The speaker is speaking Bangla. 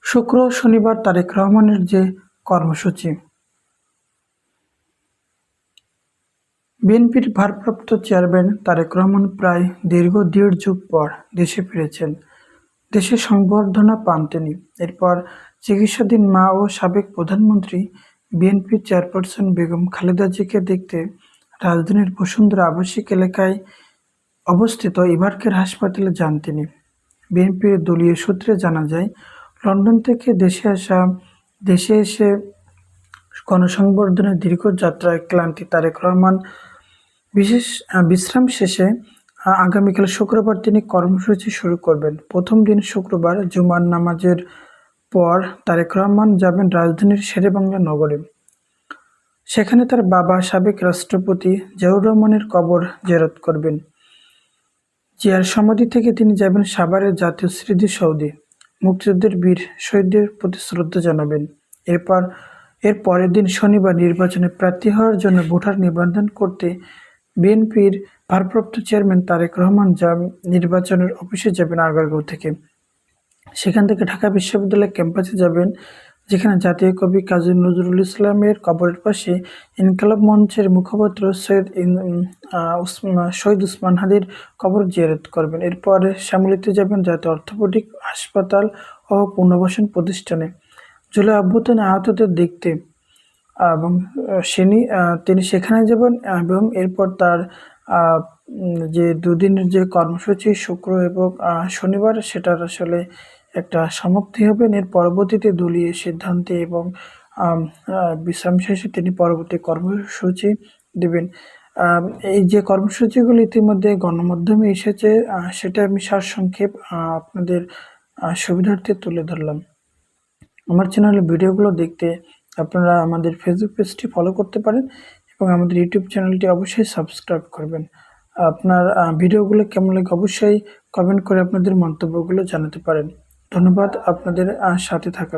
শুক্র ও শনিবার তারেক রহমানের যে কর্মসূচি। বিএনপির ভারপ্রাপ্ত চেয়ারম্যান তারেক রহমান প্রায় দীর্ঘ ১.৫ যুগ পর দেশে ফিরেছেন। দেশে সংবর্ধনা পান তিনি। এরপর চিকিৎসাধীন মা ও সাবেক প্রধানমন্ত্রী বিএনপি চেয়ারপারসন বেগম খালেদা জিয়াকে দেখতে রাজধানীর বসুন্ধরা আবাসিক এলাকায় অবস্থিত এবারকের হাসপাতালে যান তিনি। বিএনপির দলীয় সূত্রে জানা যায়, লন্ডন থেকে দেশে এসে গণসংবর্ধনার দীর্ঘ যাত্রায় ক্লান্তি তারেক রহমান বিশেষ বিশ্রাম শেষে আগামীকাল শুক্রবার তিনি কর্মসূচি শুরু করবেন। প্রথম দিন শুক্রবার জুমার নামাজের পর তারেক রহমান যাবেন রাজধানীর শেরেবাংলা নগরে। সেখানে তার বাবা সাবেক রাষ্ট্রপতি জিয়াউর রহমানের কবর জিয়ারত করবেন। জিয়ার সমাধি থেকে তিনি যাবেন সাভারের জাতীয় স্মৃতিসৌধে, মুক্তিযুদ্ধের বীর শহীদদের প্রতি শ্রদ্ধা জানাবেন। এর পরের দিন শনিবার নির্বাচনে প্রার্থী হওয়ার জন্য ভোটার নিবন্ধন করতে বিএনপির ভারপ্রাপ্ত চেয়ারম্যান তারেক রহমান নির্বাচনের অফিসে যাবেন আগারগাঁও থেকে। সেখান থেকে ঢাকা বিশ্ববিদ্যালয় ক্যাম্পাসে যাবেন, যেখানে জাতীয় কবি কাজী নজরুল ইসলামের কবরের পাশে ইনকালাব মঞ্চের মুখপাত্র শহীদ উসমান হাদির কবর জিয়ারত করবেন। এরপর শ্যামলীতে যাবেন জাতীয় অর্থোপেডিক হাসপাতাল ও পুনর্বাসন প্রতিষ্ঠানে জুলাই অভ্যুত্থানে আহতদের দেখতে এবং তিনি সেখানে যাবেন। এবং এরপর তার যে দুদিনের যে কর্মসূচি শুক্র এবং শনিবার, সেটার আসলে একটা সমাপ্তি হবে। এর পরবর্তীতে দলীয় সিদ্ধান্তে এবং বিশ্রাম শেষে তিনি পরবর্তী কর্মসূচি দেবেন। এই যে কর্মসূচিগুলো ইতিমধ্যে গণমাধ্যমে এসেছে, সেটা আমি সারসংক্ষেপ আপনাদের সুবিধার্থে তুলে ধরলাম। আমার চ্যানেলের ভিডিওগুলো দেখতে আপনারা আমাদের ফেসবুক পেজটি ফলো করতে পারেন এবং আমাদের ইউটিউব চ্যানেলটি অবশ্যই সাবস্ক্রাইব করবেন। আপনার ভিডিওগুলো কেমন লাগে অবশ্যই কমেন্ট করে আপনাদের মন্তব্যগুলো জানাতে পারেন। ধন্যবাদ আপনাদের সাথে থাকার।